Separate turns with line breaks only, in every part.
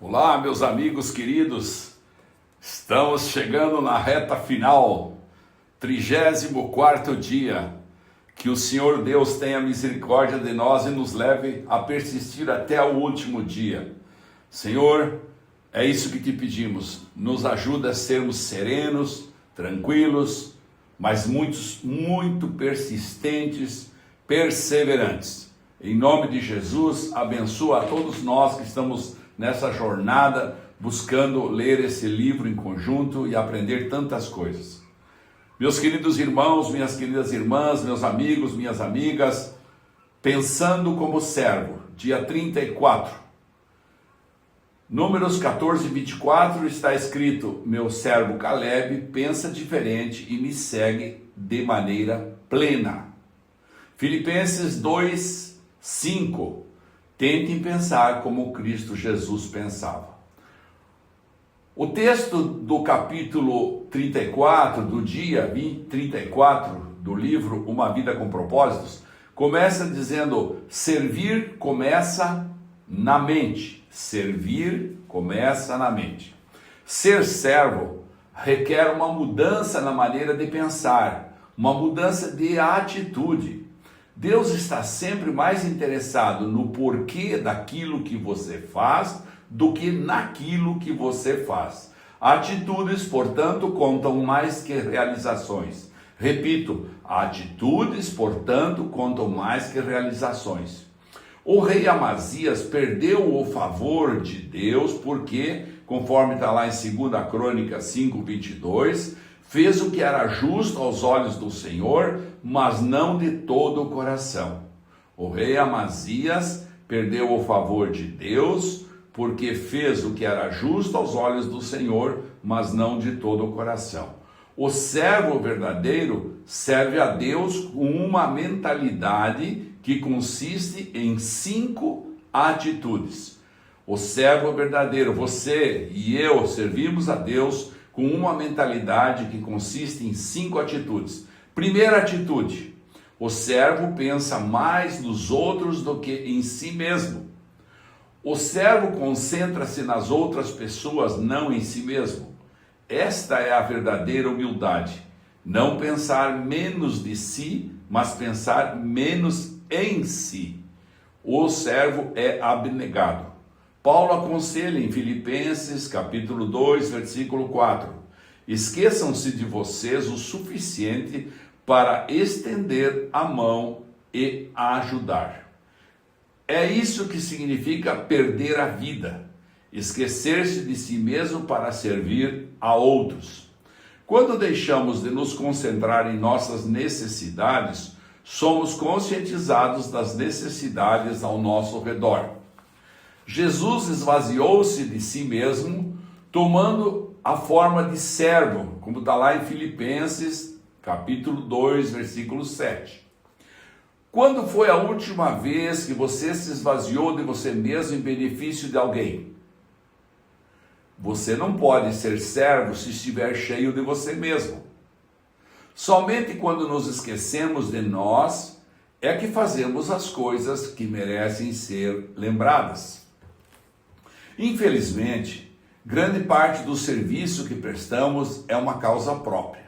Olá, meus amigos queridos, estamos chegando na reta final, 34º dia. Que o Senhor Deus tenha misericórdia de nós e nos leve a persistir até o último dia. Senhor, é isso que te pedimos, nos ajuda a sermos serenos, tranquilos, mas muito persistentes, perseverantes. Em nome de Jesus, abençoa a todos nós que estamos nessa jornada, buscando ler esse livro em conjunto e aprender tantas coisas. Meus queridos irmãos, minhas queridas irmãs, meus amigos, minhas amigas, pensando como servo, dia 34. Números 14 e 24 está escrito: meu servo Caleb pensa diferente e me segue de maneira plena. Filipenses 2, 5. Tentem pensar como Cristo Jesus pensava. O texto do capítulo 34, do dia 34 do livro Uma Vida com Propósitos, começa dizendo: servir começa na mente. Servir começa na mente. Ser servo requer uma mudança na maneira de pensar, uma mudança de atitude. Deus está sempre mais interessado no porquê daquilo que você faz do que naquilo que você faz. Atitudes, portanto, contam mais que realizações. Repito, atitudes, portanto, contam mais que realizações. O rei Amazias perdeu o favor de Deus porque, conforme está lá em 2 Crônicas 5, 22, fez o que era justo aos olhos do Senhor, mas não de todo o coração. O rei Amazias perdeu o favor de Deus, porque fez o que era justo aos olhos do Senhor, mas não de todo o coração. O servo verdadeiro serve a Deus com uma mentalidade que consiste em 5 atitudes. O servo verdadeiro, você e eu, servimos a Deus com uma mentalidade que consiste em 5 atitudes. Primeira atitude: o servo pensa mais nos outros do que em si mesmo. O servo concentra-se nas outras pessoas, não em si mesmo. Esta é a verdadeira humildade. Não pensar menos de si, mas pensar menos em si. O servo é abnegado. Paulo aconselha em Filipenses, capítulo 2, versículo 4. Esqueçam-se de vocês o suficiente para estender a mão e ajudar. É isso que significa perder a vida. Esquecer-se de si mesmo para servir a outros. Quando deixamos de nos concentrar em nossas necessidades, somos conscientizados das necessidades ao nosso redor. Jesus esvaziou-se de si mesmo, tomando a forma de servo, como está lá em Filipenses, capítulo 2, versículo 7. Quando foi a última vez que você se esvaziou de você mesmo em benefício de alguém? Você não pode ser servo se estiver cheio de você mesmo. Somente quando nos esquecemos de nós é que fazemos as coisas que merecem ser lembradas. Infelizmente, grande parte do serviço que prestamos é uma causa própria.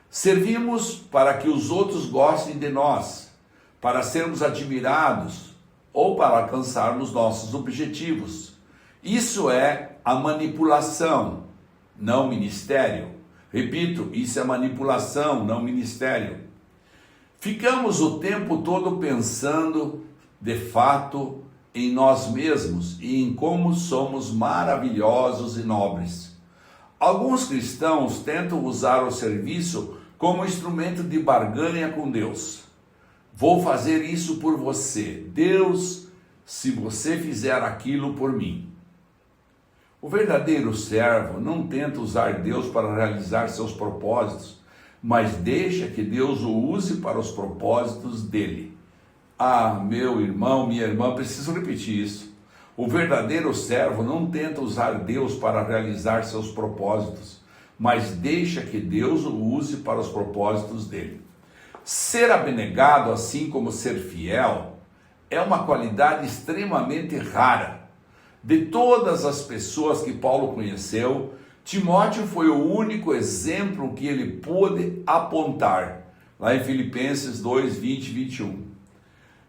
Servimos para que os outros gostem de nós, para sermos admirados ou para alcançarmos nossos objetivos. Isso é a manipulação, não ministério. Repito, isso é manipulação, não ministério. Ficamos o tempo todo pensando, de fato, em nós mesmos e em como somos maravilhosos e nobres. Alguns cristãos tentam usar o serviço como instrumento de barganha com Deus. Vou fazer isso por você, Deus, se você fizer aquilo por mim. O verdadeiro servo não tenta usar Deus para realizar seus propósitos, mas deixa que Deus o use para os propósitos dele. Ah, meu irmão, minha irmã, preciso repetir isso. O verdadeiro servo não tenta usar Deus para realizar seus propósitos, mas deixa que Deus o use para os propósitos dele. Ser abnegado, assim como ser fiel, é uma qualidade extremamente rara. De todas as pessoas que Paulo conheceu, Timóteo foi o único exemplo que ele pôde apontar, lá em Filipenses 2, 20 e 21.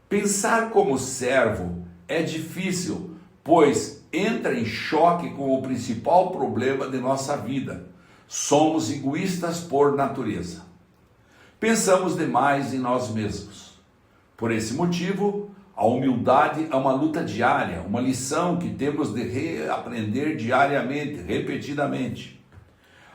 Pensar como servo é difícil, pois entra em choque com o principal problema de nossa vida. Somos egoístas por natureza. Pensamos demais em nós mesmos. Por esse motivo, a humildade é uma luta diária, uma lição que temos de reaprender diariamente, repetidamente.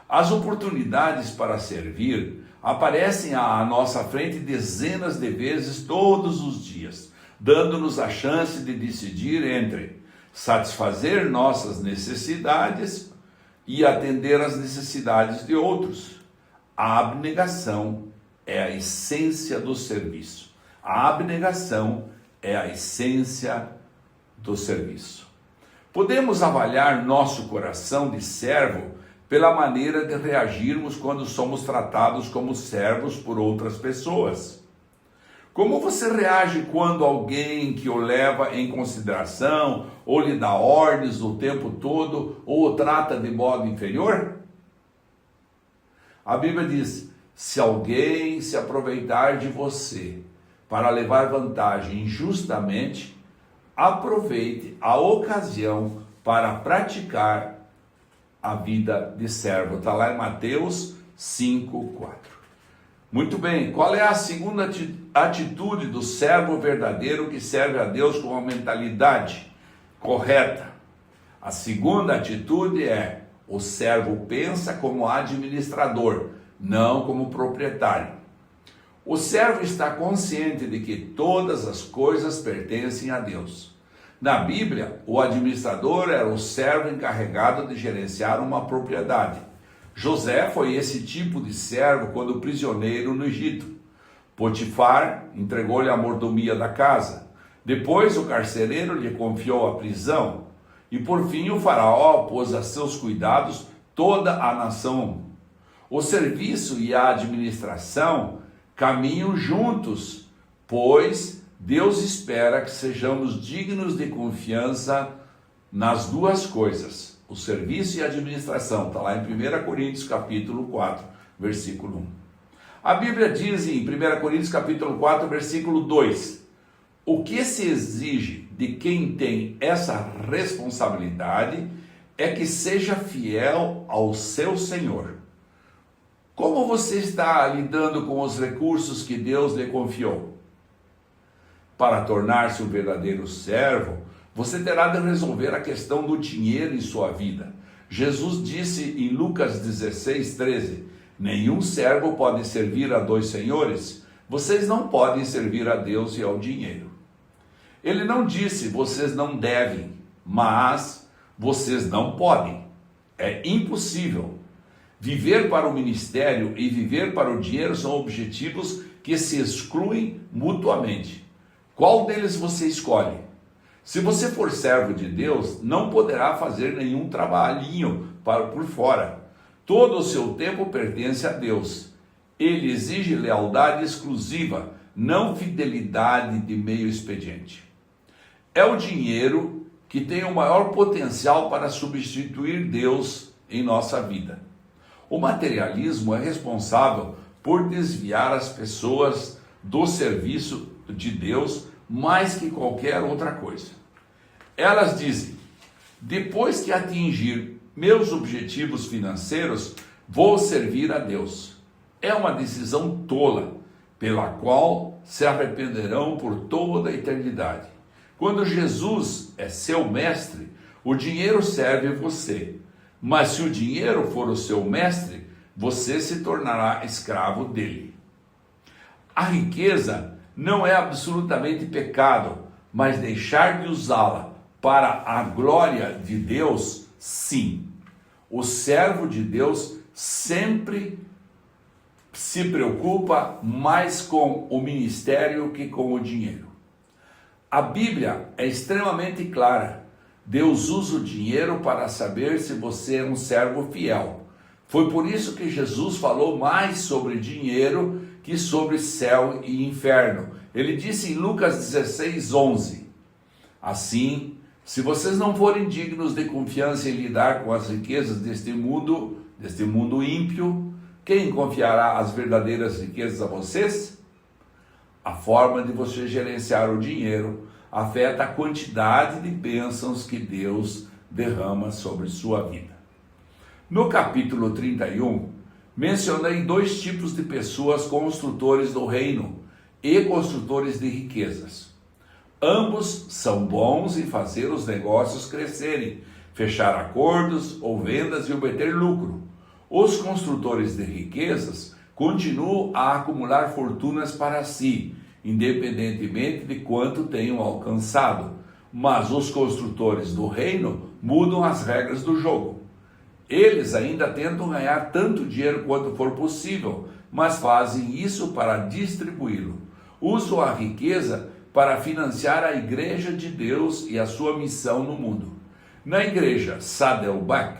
As oportunidades para servir aparecem à nossa frente dezenas de vezes todos os dias, dando-nos a chance de decidir entre satisfazer nossas necessidades e atender às necessidades de outros. A abnegação é a essência do serviço. A abnegação é a essência do serviço. Podemos avaliar nosso coração de servo pela maneira de reagirmos quando somos tratados como servos por outras pessoas. Como você reage quando alguém que o leva em consideração, ou lhe dá ordens o tempo todo, ou o trata de modo inferior? A Bíblia diz: se alguém se aproveitar de você para levar vantagem injustamente, aproveite a ocasião para praticar a vida de servo. Está lá em Mateus 5:4. Muito bem, qual é a segunda atitude do servo verdadeiro que serve a Deus com a mentalidade correta? A segunda atitude é: o servo pensa como administrador, não como proprietário. O servo está consciente de que todas as coisas pertencem a Deus. Na Bíblia, o administrador era o servo encarregado de gerenciar uma propriedade. José foi esse tipo de servo quando prisioneiro no Egito. Potifar entregou-lhe a mordomia da casa. Depois o carcereiro lhe confiou a prisão. E por fim o faraó pôs a seus cuidados toda a nação. O serviço e a administração caminham juntos, pois Deus espera que sejamos dignos de confiança nas duas coisas, o serviço e a administração. Está lá em 1 Coríntios capítulo 4, versículo 1. A Bíblia diz em 1 Coríntios capítulo 4, versículo 2, o que se exige de quem tem essa responsabilidade é que seja fiel ao seu Senhor. Como você está lidando com os recursos que Deus lhe confiou? Para tornar-se um verdadeiro servo, você terá de resolver a questão do dinheiro em sua vida. Jesus disse em Lucas 16:13, nenhum servo pode servir a dois senhores. Vocês não podem servir a Deus e ao dinheiro. Ele não disse vocês não devem, mas vocês não podem. É impossível. Viver para o ministério e viver para o dinheiro são objetivos que se excluem mutuamente. Qual deles você escolhe? Se você for servo de Deus, não poderá fazer nenhum trabalhinho por fora. Todo o seu tempo pertence a Deus. Ele exige lealdade exclusiva, não fidelidade de meio expediente. É o dinheiro que tem o maior potencial para substituir Deus em nossa vida. O materialismo é responsável por desviar as pessoas do serviço de Deus mais que qualquer outra coisa. Elas dizem: depois que atingir meus objetivos financeiros, vou servir a Deus. É uma decisão tola, pela qual se arrependerão por toda a eternidade. Quando Jesus é seu mestre, o dinheiro serve você. Mas se o dinheiro for o seu mestre, você se tornará escravo dele. A riqueza não é absolutamente pecado, mas deixar de usá-la para a glória de Deus, sim. O servo de Deus sempre se preocupa mais com o ministério que com o dinheiro. A Bíblia é extremamente clara. Deus usa o dinheiro para saber se você é um servo fiel. Foi por isso que Jesus falou mais sobre dinheiro que sobre céu e inferno. Ele disse em Lucas 16:11, assim, Se vocês não forem dignos de confiança em lidar com as riquezas deste mundo ímpio, quem confiará as verdadeiras riquezas a vocês? A forma de você gerenciar o dinheiro afeta a quantidade de bênçãos que Deus derrama sobre sua vida. No capítulo 31, mencionei 2 tipos de pessoas construtores do reino e construtores de riquezas. Ambos são bons em fazer os negócios crescerem, fechar acordos ou vendas e obter lucro. Os construtores de riquezas continuam a acumular fortunas para si, independentemente de quanto tenham alcançado. Mas os construtores do reino mudam as regras do jogo. Eles ainda tentam ganhar tanto dinheiro quanto for possível, mas fazem isso para distribuí-lo. Usam a riqueza para financiar a Igreja de Deus e a sua missão no mundo. Na Igreja Saddleback,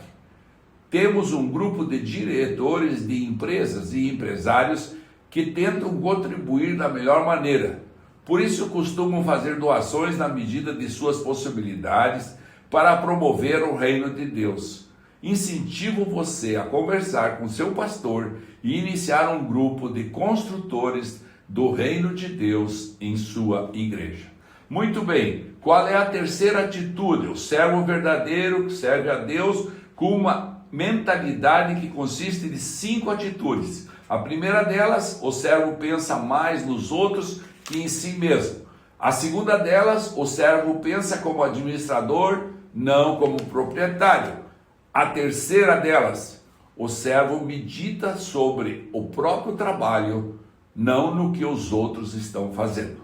temos um grupo de diretores de empresas e empresários que tentam contribuir da melhor maneira. Por isso costumam fazer doações na medida de suas possibilidades para promover o reino de Deus. Incentivo você a conversar com seu pastor e iniciar um grupo de construtores do reino de Deus em sua igreja. Muito bem, qual é a terceira atitude? O servo verdadeiro que serve a Deus com uma mentalidade que consiste de 5 atitudes. A primeira delas, o servo pensa mais nos outros que em si mesmo. A segunda delas, o servo pensa como administrador, não como proprietário. A terceira delas, o servo medita sobre o próprio trabalho, não no que os outros estão fazendo.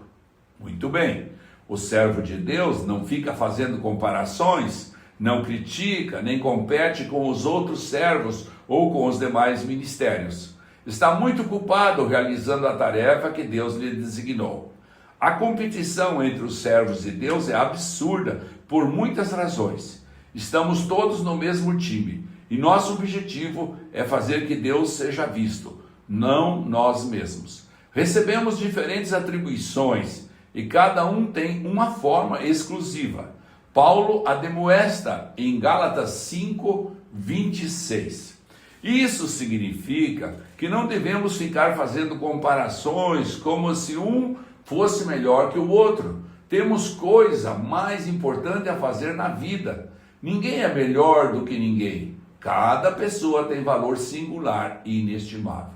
Muito bem, o servo de Deus não fica fazendo comparações, não critica, nem compete com os outros servos ou com os demais ministérios. Está muito ocupado realizando a tarefa que Deus lhe designou. A competição entre os servos de Deus é absurda por muitas razões. Estamos todos no mesmo time e nosso objetivo é fazer que Deus seja visto, não nós mesmos. Recebemos diferentes atribuições e cada um tem uma forma exclusiva. Paulo admoesta em Gálatas 5:26. Isso significa que não devemos ficar fazendo comparações como se um fosse melhor que o outro. Temos coisa mais importante a fazer na vida. Ninguém é melhor do que ninguém. Cada pessoa tem valor singular e inestimável.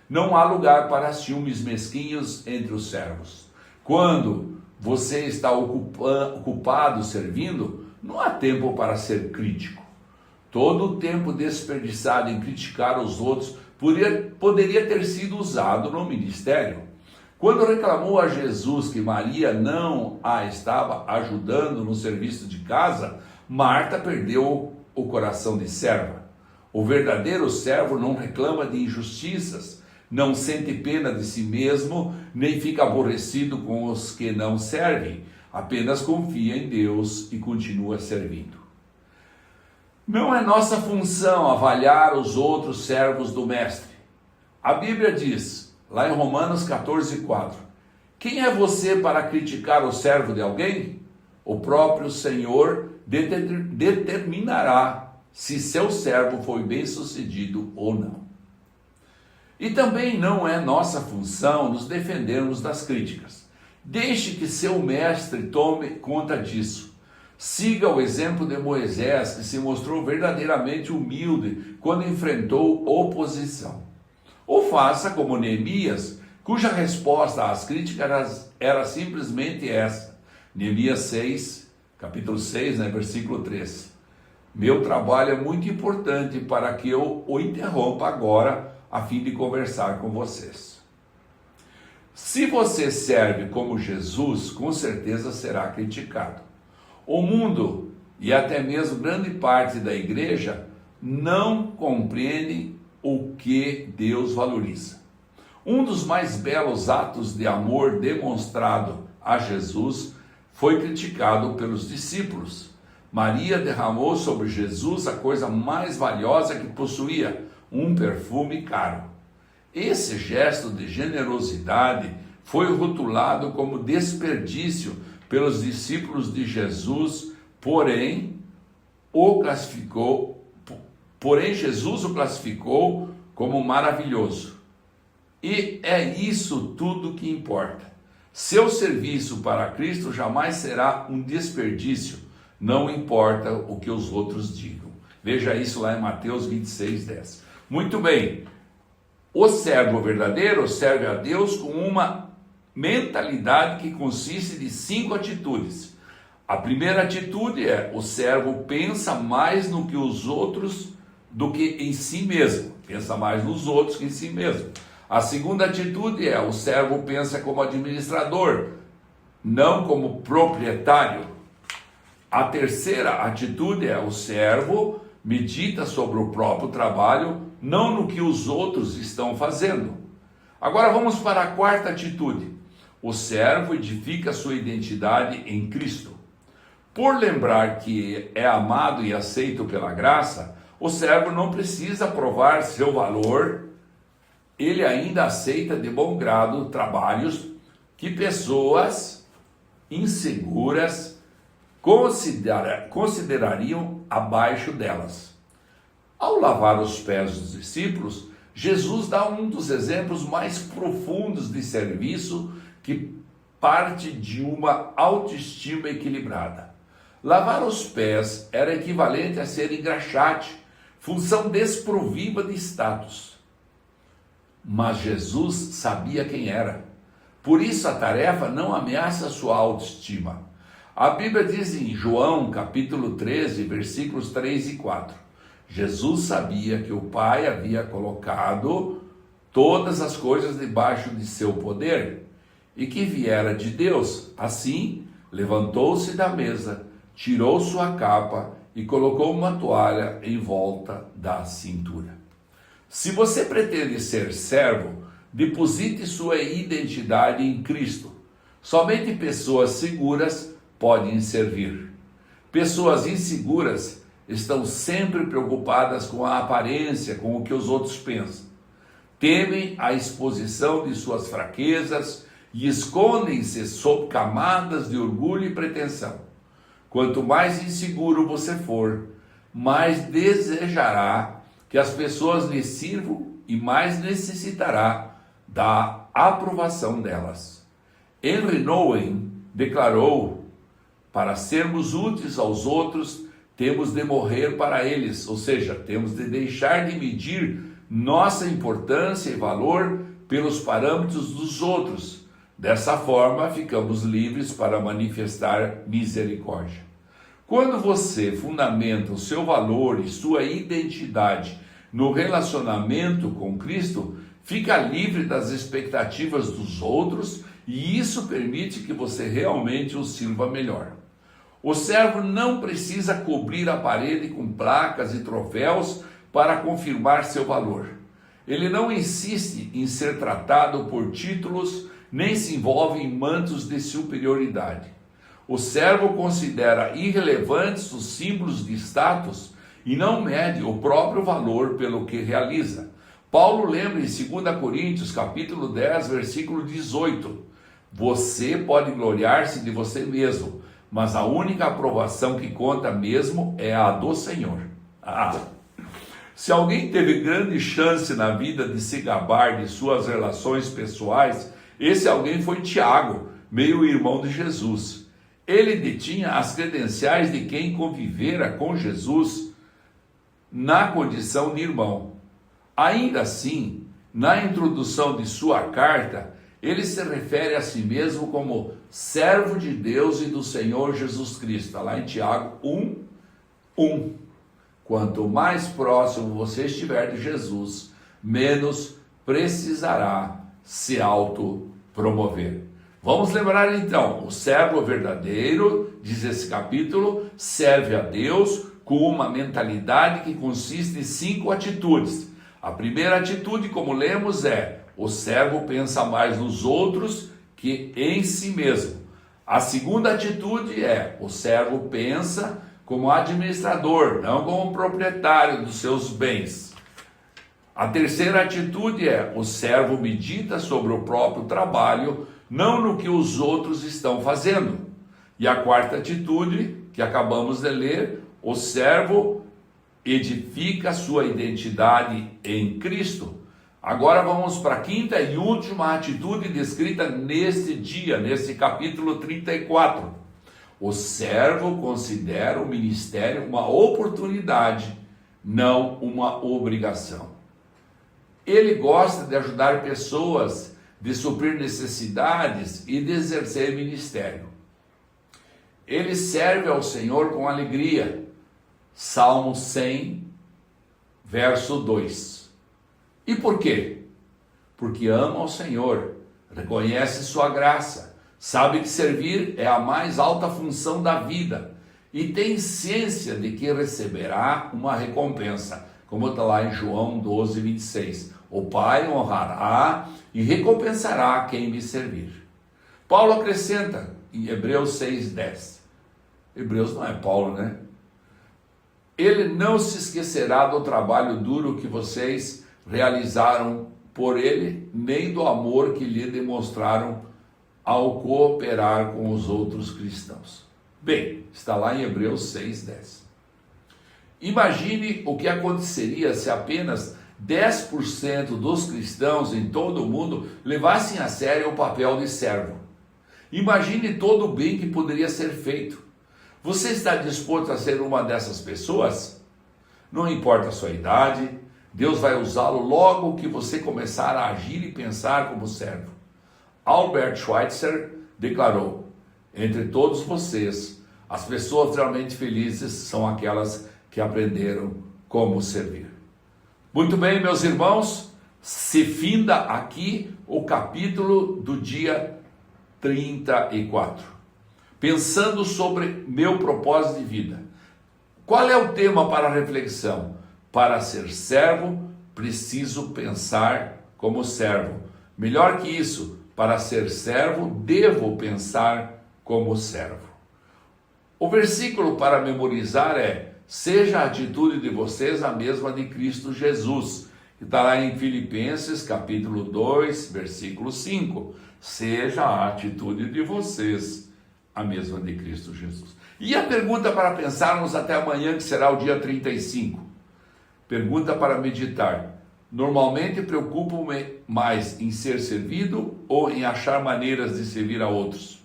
Não há lugar para ciúmes mesquinhos entre os servos. Quando você está ocupado servindo, não há tempo para ser crítico. Todo o tempo desperdiçado em criticar os outros poderia ter sido usado no ministério. Quando reclamou a Jesus que Maria não a estava ajudando no serviço de casa, Marta perdeu o coração de serva. O verdadeiro servo não reclama de injustiças, não sente pena de si mesmo, nem fica aborrecido com os que não servem, apenas confia em Deus e continua servindo. Não é nossa função avaliar os outros servos do Mestre. A Bíblia diz, lá em Romanos 14:4, quem é você para criticar o servo de alguém? O próprio Senhor determinará se seu servo foi bem-sucedido ou não. E também não é nossa função nos defendermos das críticas. Deixe que seu mestre tome conta disso. Siga o exemplo de Moisés, que se mostrou verdadeiramente humilde quando enfrentou oposição. Ou faça como Neemias, cuja resposta às críticas era simplesmente essa. Neemias 6, capítulo 6, versículo 3. Meu trabalho é muito importante para que eu o interrompa agora, a fim de conversar com vocês. Se você serve como Jesus, com certeza será criticado. O mundo e até mesmo grande parte da igreja não compreendem o que Deus valoriza. Um dos mais belos atos de amor demonstrado a Jesus foi criticado pelos discípulos. Maria derramou sobre Jesus a coisa mais valiosa que possuía, um perfume caro. Esse gesto de generosidade foi rotulado como desperdício pelos discípulos de Jesus porém Jesus o classificou como maravilhoso. E é isso tudo que importa. Seu serviço para Cristo jamais será um desperdício, não importa o que os outros digam. Veja isso lá em Mateus 26:10. Muito bem, o servo verdadeiro serve a Deus com uma mentalidade que consiste de 5 atitudes. A primeira atitude é: o servo pensa mais no que os outros do que em si mesmo. Pensa mais nos outros que em si mesmo. A segunda atitude é: o servo pensa como administrador, não como proprietário. A terceira atitude é: o servo medita sobre o próprio trabalho, não no que os outros estão fazendo. Agora vamos para a quarta atitude. O servo edifica sua identidade em Cristo. Por lembrar que é amado e aceito pela graça, o servo não precisa provar seu valor. Ele ainda aceita de bom grado trabalhos que pessoas inseguras considerariam abaixo delas. Ao lavar os pés dos discípulos, Jesus dá um dos exemplos mais profundos de serviço que parte de uma autoestima equilibrada. Lavar os pés era equivalente a ser engraxate, função desprovida de status. Mas Jesus sabia quem era. Por isso a tarefa não ameaça a sua autoestima. A Bíblia diz em João, capítulo 13, versículos 3 e 4. Jesus sabia que o Pai havia colocado todas as coisas debaixo de seu poder e que viera de Deus. Assim, levantou-se da mesa, tirou sua capa e colocou uma toalha em volta da cintura. Se você pretende ser servo, deposite sua identidade em Cristo. Somente pessoas seguras podem servir. Pessoas inseguras estão sempre preocupadas com a aparência, com o que os outros pensam. Temem a exposição de suas fraquezas e escondem-se sob camadas de orgulho e pretensão. Quanto mais inseguro você for, mais desejará que as pessoas lhe sirvam e mais necessitará da aprovação delas. Henry Nouwen declarou: para sermos úteis aos outros, temos de morrer para eles, ou seja, temos de deixar de medir nossa importância e valor pelos parâmetros dos outros. Dessa forma, ficamos livres para manifestar misericórdia. Quando você fundamenta o seu valor e sua identidade no relacionamento com Cristo, fica livre das expectativas dos outros e isso permite que você realmente o sirva melhor. O servo não precisa cobrir a parede com placas e troféus para confirmar seu valor. Ele não insiste em ser tratado por títulos, nem se envolve em mantos de superioridade. O servo considera irrelevantes os símbolos de status e não mede o próprio valor pelo que realiza. Paulo lembra em 2 Coríntios, capítulo 10, versículo 18: você pode gloriar-se de você mesmo, mas a única aprovação que conta mesmo é a do Senhor. Se alguém teve grande chance na vida de se gabar de suas relações pessoais, esse alguém foi Tiago, meio-irmão de Jesus. Ele detinha as credenciais de quem convivera com Jesus na condição de irmão. Ainda assim, na introdução de sua carta, ele se refere a si mesmo como servo de Deus e do Senhor Jesus Cristo. Está lá em Tiago 1:1. Quanto mais próximo você estiver de Jesus, menos precisará se autopromover. Vamos lembrar então, o servo verdadeiro, diz esse capítulo, serve a Deus com uma mentalidade que consiste em 5 atitudes. A primeira atitude, como lemos, é: o servo pensa mais nos outros que em si mesmo. A segunda atitude é: o servo pensa como administrador, não como proprietário dos seus bens. A terceira atitude é: o servo medita sobre o próprio trabalho, não no que os outros estão fazendo. E a quarta atitude que acabamos de ler, o servo edifica sua identidade em Cristo. Agora vamos para a quinta e última atitude descrita neste dia, nesse capítulo 34. O servo considera o ministério uma oportunidade, não uma obrigação. Ele gosta de ajudar pessoas, de suprir necessidades e de exercer ministério. Ele serve ao Senhor com alegria. Salmo 100, verso 2. E por quê? Porque ama ao Senhor, reconhece sua graça, sabe que servir é a mais alta função da vida e tem ciência de que receberá uma recompensa, como está lá em João 12, 26. O Pai honrará e recompensará quem me servir. Paulo acrescenta em Hebreus 6, 10. Hebreus não é Paulo, né? Ele não se esquecerá do trabalho duro que vocês realizaram por ele, nem do amor que lhe demonstraram ao cooperar com os outros cristãos. Bem, está lá em Hebreus 6, 10. Imagine o que aconteceria se apenas 10% dos cristãos em todo o mundo levassem a sério o papel de servo. Imagine todo o bem que poderia ser feito. Você está disposto a ser uma dessas pessoas? Não importa a sua idade, Deus vai usá-lo logo que você começar a agir e pensar como servo. Albert Schweitzer declarou: entre todos vocês, as pessoas realmente felizes são aquelas que aprenderam como servir. Muito bem, meus irmãos, se finda aqui o capítulo do dia 34. Pensando sobre meu propósito de vida. Qual é o tema para a reflexão? Para ser servo, preciso pensar como servo. Melhor que isso, para ser servo, devo pensar como servo. O versículo para memorizar é: seja a atitude de vocês a mesma de Cristo Jesus. Que está lá em Filipenses, capítulo 2, versículo 5. Seja a atitude de vocês a mesma de Cristo Jesus. E a pergunta para pensarmos até amanhã, que será o dia 35. Pergunta para meditar. Normalmente preocupo-me mais em ser servido ou em achar maneiras de servir a outros?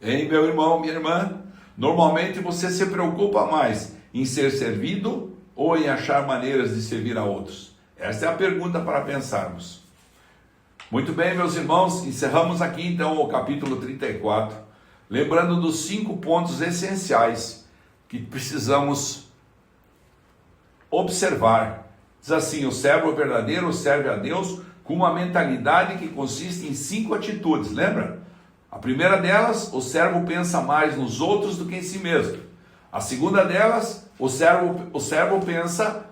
Hein, meu irmão, minha irmã? Normalmente você se preocupa mais em ser servido ou em achar maneiras de servir a outros? Essa é a pergunta para pensarmos. Muito bem, meus irmãos, encerramos aqui então o capítulo 34, lembrando dos 5 pontos essenciais que precisamos observar. Diz assim: o servo verdadeiro serve a Deus com uma mentalidade que consiste em 5 atitudes, lembra? A primeira delas, o servo pensa mais nos outros do que em si mesmo. A segunda delas, o servo pensa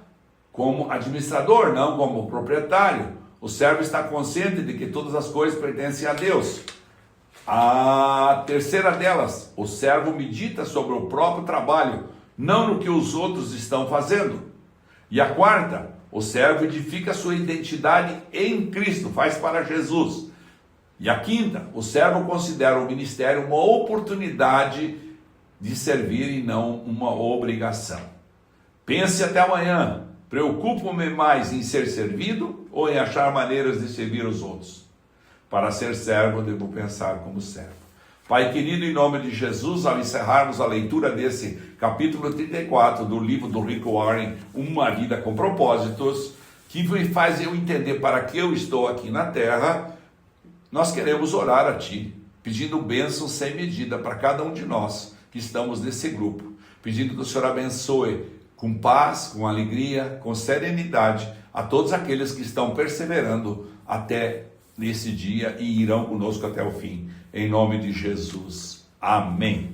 como administrador, não como proprietário. O servo está consciente de que todas as coisas pertencem a Deus. A terceira delas, o servo medita sobre o próprio trabalho, não no que os outros estão fazendo. E a quarta, o servo edifica sua identidade em Cristo, faz para Jesus. E a quinta, o servo considera o ministério uma oportunidade de servir e não uma obrigação. Pense até amanhã. Preocupo-me mais em ser servido ou em achar maneiras de servir os outros? Para ser servo, devo pensar como servo. Pai querido, em nome de Jesus, ao encerrarmos a leitura desse capítulo 34 do livro do Rick Warren, Uma Vida com Propósitos, que me faz eu entender para que eu estou aqui na terra, nós queremos orar a Ti, pedindo bênção sem medida para cada um de nós que estamos nesse grupo, pedindo que o Senhor abençoe com paz, com alegria, com serenidade a todos aqueles que estão perseverando até nesse dia e irão conosco até o fim. Em nome de Jesus. Amém.